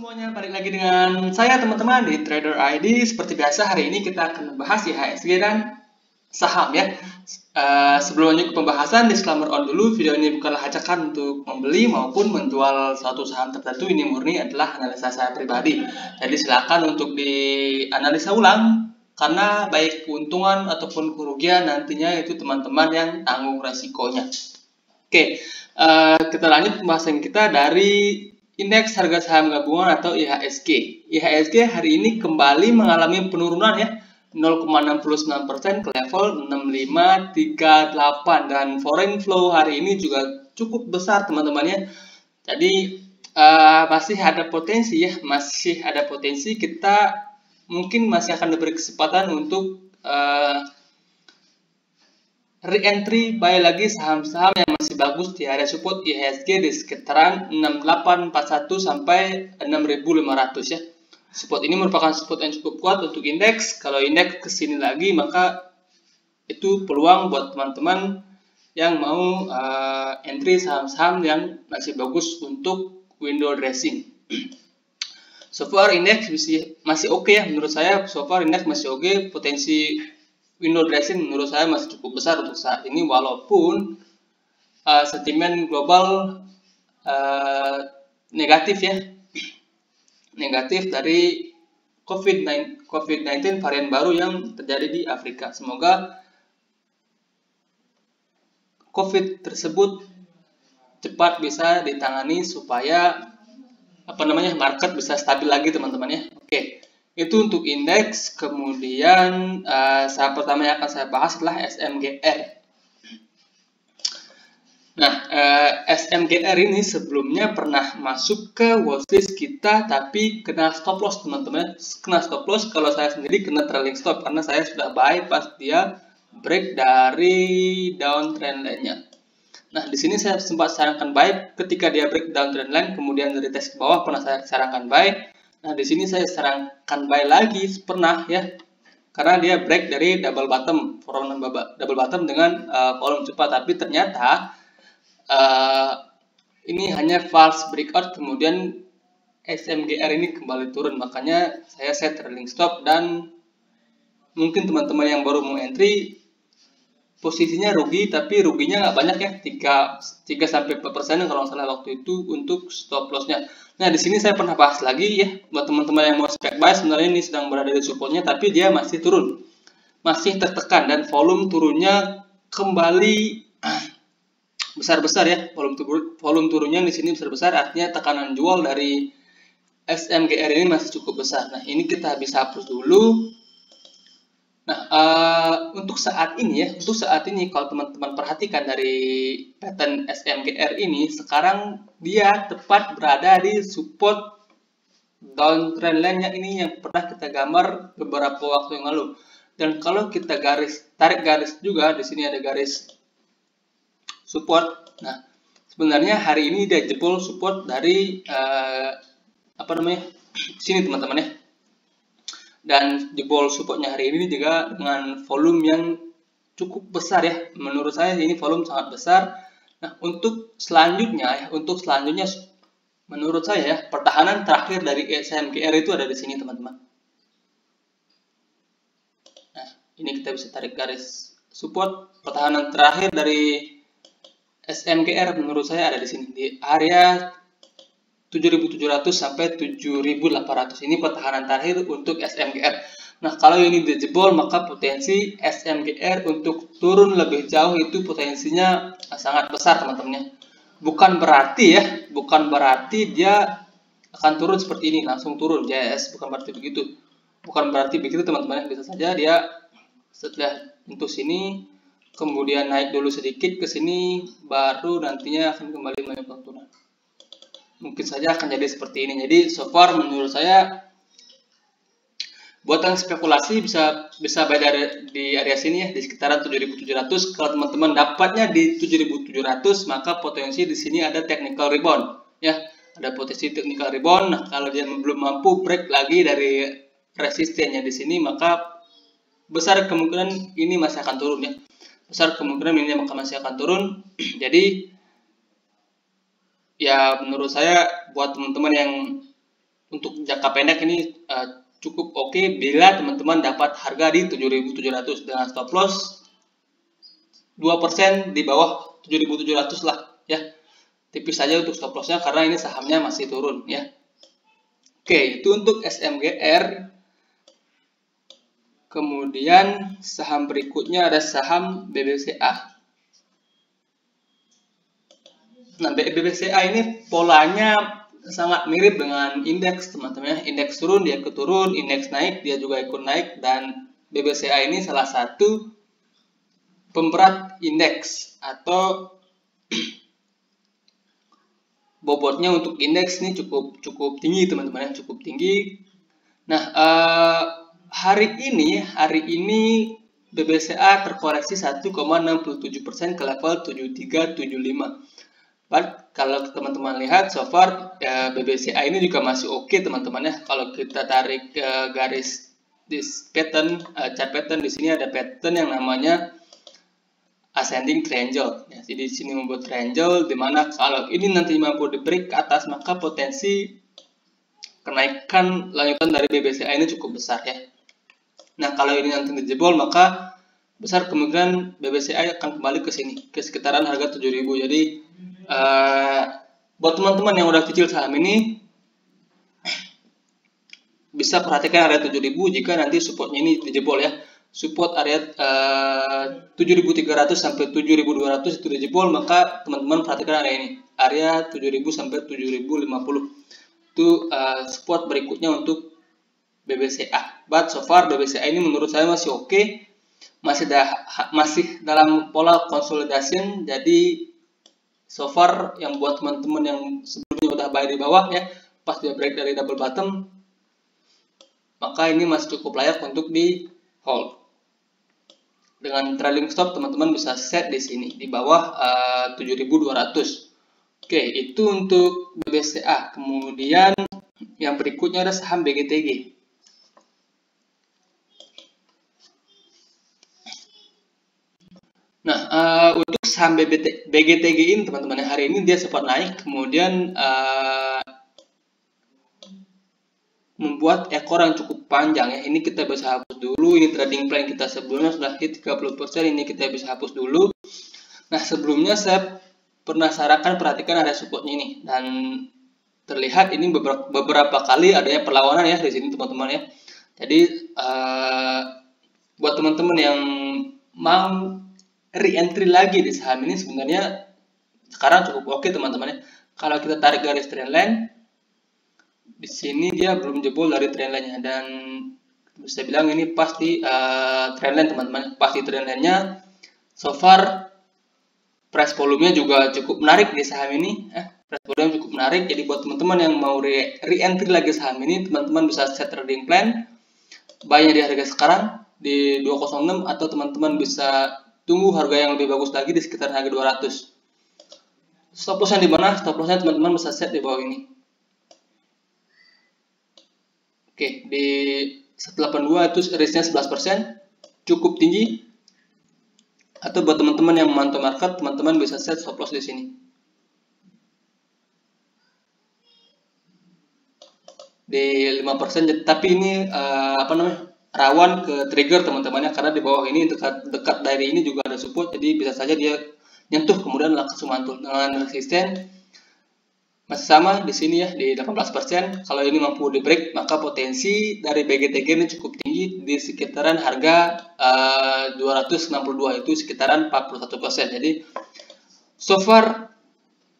Semuanya, balik lagi dengan saya teman-teman di Trader ID. Seperti biasa hari ini kita akan membahas IHSG dan saham ya. Sebelum lanjut ke pembahasan, disclaimer on dulu, video ini bukanlah ajakan untuk membeli maupun menjual suatu saham tertentu. Ini murni adalah analisa saya pribadi. Jadi silakan untuk dianalisa ulang, karena baik keuntungan ataupun kerugian nantinya itu teman-teman yang tanggung resikonya. Oke, kita lanjut pembahasan kita dari indeks harga saham gabungan atau IHSG. IHSG hari ini kembali mengalami penurunan ya, 0,69% ke level 6538, dan foreign flow hari ini juga cukup besar teman-teman ya. Jadi masih ada potensi ya, masih ada potensi kita mungkin masih akan diberi kesempatan untuk re-entry buy lagi saham-saham yang masih bagus di area support IHSG di sekitaran 6841 sampai 6500 ya. Support ini merupakan support yang cukup kuat untuk indeks. Kalau indeks kesini lagi maka itu peluang buat teman-teman yang mau entry saham-saham yang masih bagus untuk window dressing. So far indeks masih oke ya, menurut saya so far indeks masih oke. Potensi window dressing menurut saya masih cukup besar untuk saat ini, walaupun sentimen global negatif ya, negatif dari COVID-19 varian baru yang terjadi di Afrika. Semoga COVID tersebut cepat bisa ditangani supaya market bisa stabil lagi teman-teman ya. Oke. Itu untuk indeks. Kemudian saham pertama yang akan saya bahas adalah SMGR. Nah, SMGR ini sebelumnya pernah masuk ke watchlist kita, tapi kena stop loss teman-teman. Kena stop loss, kalau saya sendiri kena trailing stop karena saya sudah buy pas dia break dari downtrend line-nya. Nah, di sini saya sempat sarankan buy ketika dia break downtrend line, kemudian dari tes ke bawah pernah saya sarankan buy. Nah, di sini saya sarankan buy lagi pernah ya, karena dia break dari double bottom, double bottom dengan volume cepat, tapi ternyata ini hanya false breakout, kemudian SMGR ini kembali turun, makanya saya set trailing stop. Dan mungkin teman-teman yang baru mau entry posisinya rugi, tapi ruginya nggak banyak ya, 3-4% kalau nggak salah waktu itu untuk stop lossnya. Nah, di sini saya pernah bahas lagi ya, buat teman-teman yang mau spec buy, sebenarnya ini sedang berada di supportnya, tapi dia masih turun, masih tertekan, dan volume turunnya kembali besar-besar ya. Volume turunnya di sini besar-besar, artinya tekanan jual dari SMGR ini masih cukup besar. Nah, ini kita bisa hapus dulu. Nah, untuk saat ini kalau teman-teman perhatikan dari pattern SMGR ini, sekarang dia tepat berada di support downtrend line-nya ini yang pernah kita gambar beberapa waktu yang lalu. Dan kalau kita tarik garis juga, di sini ada garis support. Nah, sebenarnya hari ini dia jebol support dari sini teman-teman ya. Dan jebol supportnya hari ini juga dengan volume yang cukup besar ya. Menurut saya ini volume sangat besar. Nah, untuk selanjutnya menurut saya ya, pertahanan terakhir dari SMGR itu ada di sini teman-teman. Nah, ini kita bisa tarik garis support. Pertahanan terakhir dari SMGR menurut saya ada di sini, di area 7.700 sampai 7.800. Ini pertahanan terakhir untuk SMGR. Nah, kalau ini dijebol maka potensi SMGR untuk turun lebih jauh itu potensinya sangat besar teman-teman. Bukan berarti dia akan turun seperti ini langsung turun, yes, bukan berarti begitu. Bukan berarti begitu teman-teman. Bisa saja dia setelah untuk sini kemudian naik dulu sedikit ke sini, baru nantinya akan kembali melanjutkan turun. Mungkin saja akan jadi seperti ini. Jadi so far menurut saya buatan spekulasi bisa buy di area sini ya, di sekitaran 7.700. Kalau teman-teman dapatnya di 7.700 maka potensi di sini ada technical rebound ya, ada potensi technical rebound. Nah, kalau dia belum mampu break lagi dari resistennya di sini maka besar kemungkinan ini masih akan turun ya. Besar kemungkinan ini masih akan turun. Jadi ya menurut saya buat teman-teman yang untuk jangka pendek ini cukup oke bila teman-teman dapat harga di 7.700 dengan stop loss 2% di bawah 7.700 lah ya. Tipis saja untuk stop lossnya karena ini sahamnya masih turun ya. Oke, itu untuk SMGR. Kemudian saham berikutnya ada saham BBCA. Nah, BBCA ini polanya sangat mirip dengan indeks, teman-teman. Indeks turun, dia ikut turun, indeks naik, dia juga ikut naik, dan BBCA ini salah satu pemberat indeks atau bobotnya untuk indeks ini cukup tinggi, teman-teman, cukup tinggi. Nah, hari ini BBCA terkoreksi 1,67% ke level 7375. Kalau teman-teman lihat so far ya, BBCA ini juga masih oke, teman-teman ya. Kalau kita tarik garis this pattern, chart pattern, di sini ada pattern yang namanya ascending triangle ya. Jadi di sini membuat triangle di mana kalau ini nanti mampu di break ke atas, maka potensi kenaikan lanjutan dari BBCA ini cukup besar ya. Nah, kalau ini nanti dijebol, maka besar kemungkinan BBCA akan kembali ke sini, ke sekitaran harga 7.000. Jadi buat teman-teman yang udah cicil saham ini bisa perhatikan area 7.000 jika nanti supportnya ini dijebol ya. Support area 7.300 sampai 7.200 itu dijebol, maka teman-teman perhatikan area ini, area 7.000 sampai 7.050 itu support berikutnya untuk BBCA. But so far BBCA ini menurut saya masih oke, masih dalam pola consolidation. Jadi so far yang buat teman-teman yang sebelumnya udah buy di bawah ya, pas dia break dari double bottom, maka ini masih cukup layak untuk di hold. Dengan trailing stop teman-teman bisa set di sini di bawah 7.200. Oke, itu untuk BBCA. Kemudian yang berikutnya ada saham BGTG. Nah, untuk saham BGTG ini teman-teman, hari ini dia sempat naik, kemudian membuat ekor yang cukup panjang ya. Ini kita bisa hapus dulu. Ini trading plan kita sebelumnya sudah hit 30%, ini kita bisa hapus dulu. Nah, sebelumnya saya pernah sarankan perhatikan area supportnya ini, dan terlihat ini beberapa kali adanya perlawanan ya di sini, teman-teman ya. Jadi buat teman-teman yang mau re-entry lagi di saham ini, sebenarnya sekarang cukup oke, teman-teman ya. Kalau kita tarik garis trendline, di sini dia belum jebol dari trendline-nya, dan bisa bilang ini pasti trendline, teman-teman. Pasti trendline-nya. So far price volume-nya juga cukup menarik di saham ini. Price volume cukup menarik. Jadi buat teman-teman yang mau re-entry lagi saham ini, teman-teman bisa set trading plan, buy-nya di harga sekarang di 206, atau teman-teman bisa tunggu harga yang lebih bagus lagi di sekitar harga 200. Stop loss-nya di mana? Stop loss-nya teman-teman bisa set di bawah ini. Oke, di 182 itu risk-nya 11%, cukup tinggi. Atau buat teman-teman yang memantau market, teman-teman bisa set stop loss di sini. Di 5%, tapi ini rawan ke trigger, teman-teman ya, karena di bawah ini dekat dari ini juga ada support, jadi bisa saja dia nyentuh kemudian langsung mantul. Dengan resisten masih sama di sini ya, di 18%. Kalau ini mampu di break, maka potensi dari BGTG ini cukup tinggi di sekitaran harga 262, itu sekitaran 41%. Jadi so far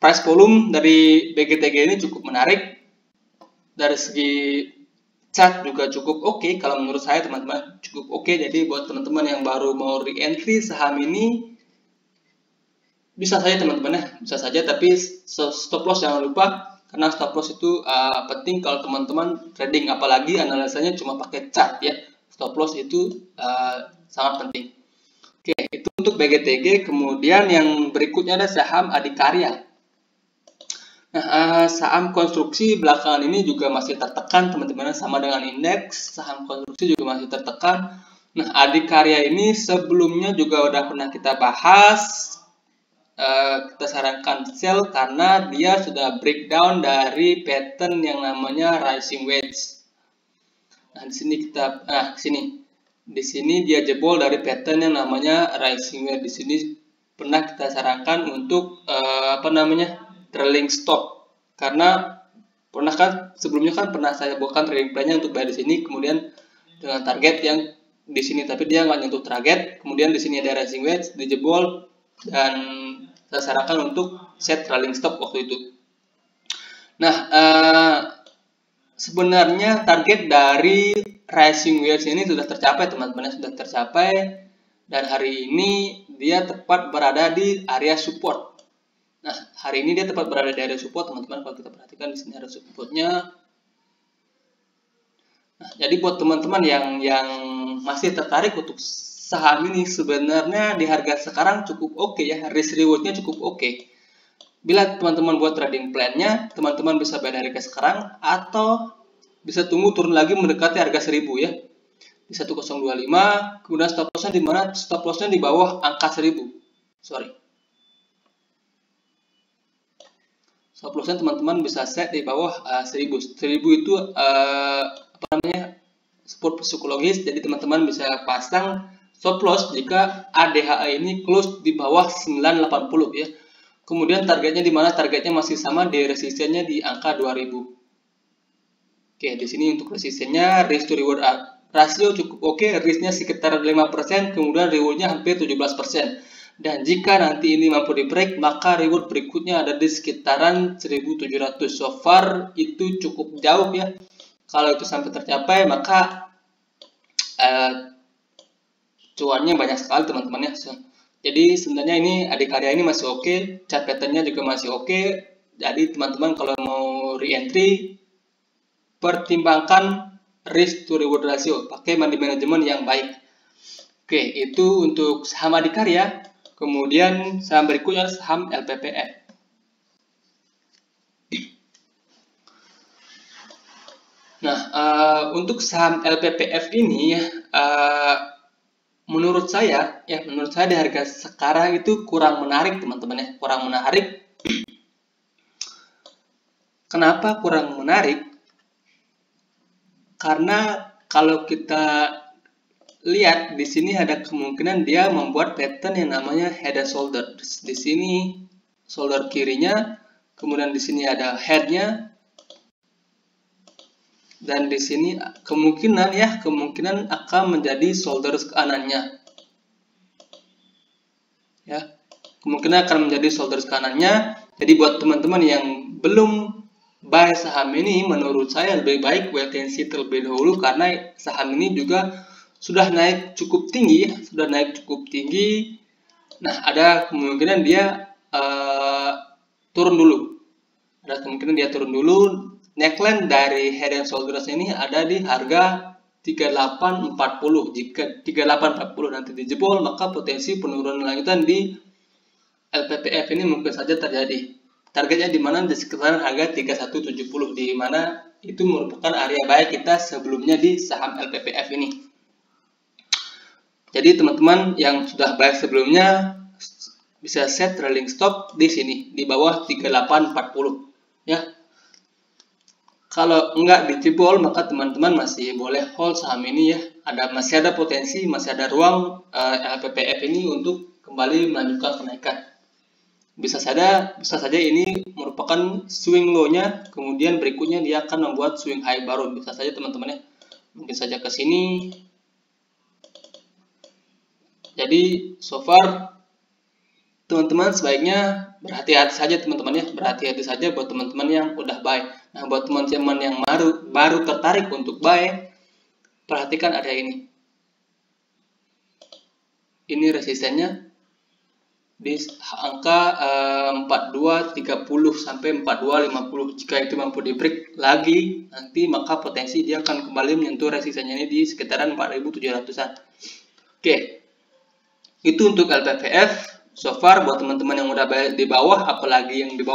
price volume dari BGTG ini cukup menarik. Dari segi chart juga cukup oke, kalau menurut saya, teman-teman, cukup oke. Jadi buat teman-teman yang baru mau re-entry saham ini, bisa saja, teman-teman ya, bisa saja, tapi stop loss jangan lupa, karena stop loss itu penting kalau teman-teman trading, apalagi analisanya cuma pakai chart ya. Stop loss itu sangat penting. Oke, itu untuk BGTG. Kemudian yang berikutnya ada saham Adikarya. Nah, saham konstruksi belakangan ini juga masih tertekan, teman-teman, sama dengan indeks. Saham konstruksi juga masih tertekan. Nah, Adikarya ini sebelumnya juga udah pernah kita bahas. kita sarankan sell karena dia sudah breakdown dari pattern yang namanya rising wedge. Nah, di sini dia jebol dari pattern yang namanya rising wedge. Di sini pernah kita sarankan untuk trailing stop, karena sebelumnya kan pernah saya buatkan trading plan-nya untuk buy di sini, kemudian dengan target yang di sini, tapi dia nggak nyentuh target. Kemudian di sini ada rising wedge, dijebol, dan saya sarankan untuk set trailing stop waktu itu. Nah, sebenarnya target dari rising wedge ini sudah tercapai, teman-teman, sudah tercapai, dan hari ini dia tepat berada di area support. Nah, hari ini dia tepat berada di area support, teman-teman. Kalau kita perhatikan di sini area supportnya. Nah, jadi buat teman-teman yang masih tertarik untuk saham ini, sebenarnya di harga sekarang cukup oke ya, risk rewardnya cukup oke. Bila teman-teman buat trading plan-nya, teman-teman bisa buy dari harga sekarang atau bisa tunggu turun lagi mendekati harga 1000 ya. Di 1025, kemudian stop loss-nya di mana? Stop loss-nya di bawah angka 1000. Stop loss-nya teman-teman bisa set di bawah 1000. 1000 itu support psikologis, jadi teman-teman bisa pasang stop loss jika ADHA ini close di bawah 980 ya. Kemudian targetnya di mana? Targetnya masih sama, di resistennya di angka 2000. Oke, di sini untuk resistennya risk to reward rasio cukup oke, risknya sekitar 5%, kemudian rewardnya hampir 17%. Dan jika nanti ini mampu di break, maka reward berikutnya ada di sekitaran 1700. So far itu cukup jauh ya. Kalau itu sampai tercapai, maka cuannya banyak sekali, teman-teman ya. Jadi sebenarnya ini adikarya ini masih oke, chart pattern-nya juga masih oke. Jadi teman-teman kalau mau re-entry, pertimbangkan risk to reward ratio, pakai money management yang baik. Oke, itu untuk saham adikarya. Kemudian saham berikutnya saham LPPF. Nah, untuk saham LPPF ini menurut saya di harga sekarang itu kurang menarik, teman-teman ya, kurang menarik. Kenapa kurang menarik? Karena kalau kita lihat di sini ada kemungkinan dia membuat pattern yang namanya head and shoulder. Di sini shoulder kirinya, kemudian di sini ada headnya, dan di sini kemungkinan akan menjadi shoulder kanannya. Ya, kemungkinan akan menjadi shoulder kanannya. Jadi buat teman-teman yang belum buy saham ini, menurut saya lebih baik wait and see terlebih dahulu, karena saham ini juga sudah naik cukup tinggi. Nah, ada kemungkinan dia turun dulu. Neckline dari head and shoulders ini ada di harga 3840. Jika 3840 nanti dijebol, maka potensi penurunan lanjutan di LPPF ini mungkin saja terjadi. Targetnya di mana? Di sekitar harga 3170, di mana itu merupakan area buy kita sebelumnya di saham LPPF ini. Jadi teman-teman yang sudah buy sebelumnya bisa set trailing stop di sini di bawah 3840 ya. Kalau enggak dijebol, maka teman-teman masih boleh hold saham ini ya. Masih ada potensi, masih ada ruang LPPF ini untuk kembali melanjutkan kenaikan. Bisa saja ini merupakan swing low-nya, kemudian berikutnya dia akan membuat swing high baru. Bisa saja teman-teman ya. Mungkin saja ke sini. Jadi so far teman-teman sebaiknya berhati-hati saja, teman-teman ya. Berhati-hati saja buat teman-teman yang udah buy. Nah, buat teman-teman yang baru tertarik untuk buy, perhatikan ada ini. Ini resistennya di angka 4230 sampai 4250. Jika itu mampu di break lagi nanti, maka potensi dia akan kembali menyentuh resistennya ini di sekitaran 4700-an. Oke. Itu untuk LPPF. So far buat teman-teman yang udah di bawah, apalagi yang di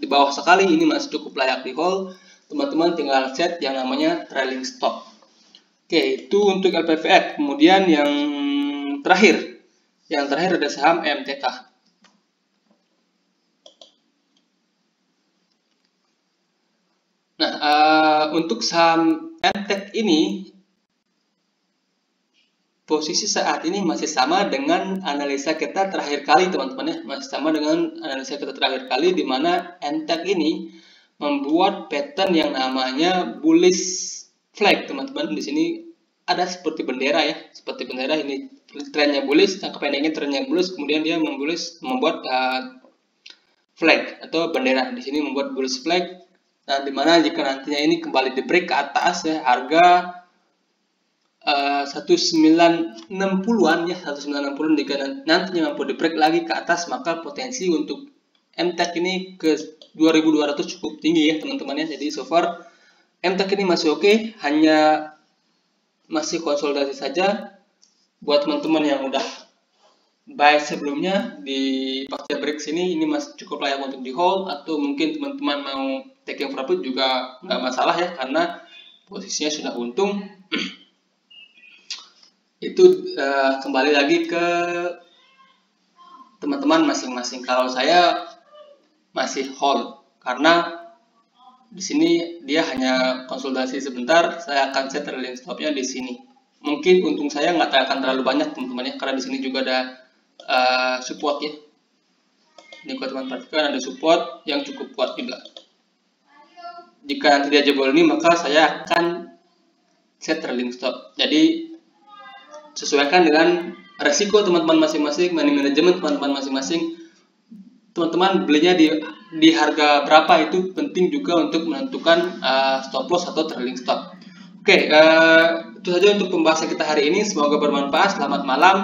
bawah sekali, ini masih cukup layak di hold. Teman-teman tinggal set yang namanya trailing stop. Oke, itu untuk LPPF. Kemudian yang terakhir ada saham MTK. untuk saham MTech ini posisi saat ini masih sama dengan analisa kita terakhir kali, teman-teman ya, masih sama dengan analisa kita terakhir kali, di mana MTech ini membuat pattern yang namanya bullish flag, teman-teman. Di sini ada seperti bendera ya, seperti bendera. Ini trennya bullish, jangka pendeknya trennya bullish, kemudian dia membuat flag atau bendera. Di sini membuat bullish flag. Nah, dimana jika nantinya ini kembali di break ke atas ya, harga 1960-an ya, 1960-an, jika nantinya mampu di break lagi ke atas, maka potensi untuk MTech ini ke 2200 cukup tinggi ya, teman-teman ya. Jadi so far MTech ini masih oke, hanya masih konsolidasi saja. Buat teman-teman yang udah buy sebelumnya di pasca break sini, ini masih cukup layak untuk di hold, atau mungkin teman-teman mau taking profit juga nggak masalah ya, karena posisinya sudah untung. Itu kembali lagi ke teman-teman masing-masing. Kalau saya masih hold, karena di sini dia hanya konsolidasi sebentar, saya akan set trailing stopnya di sini. Mungkin untung saya nggak akan terlalu banyak, teman-teman ya, karena di sini juga ada support ya. Ini kalau teman perhatikan ada support yang cukup kuat juga. Jika nanti dia jebol ini, maka saya akan set trailing stop. Jadi sesuaikan dengan resiko teman-teman masing-masing, money management teman-teman masing-masing. Teman-teman belinya di harga berapa itu penting juga untuk menentukan stop loss atau trailing stop. Oke, itu saja untuk pembahasan kita hari ini. Semoga bermanfaat. Selamat malam.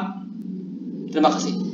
Terima kasih.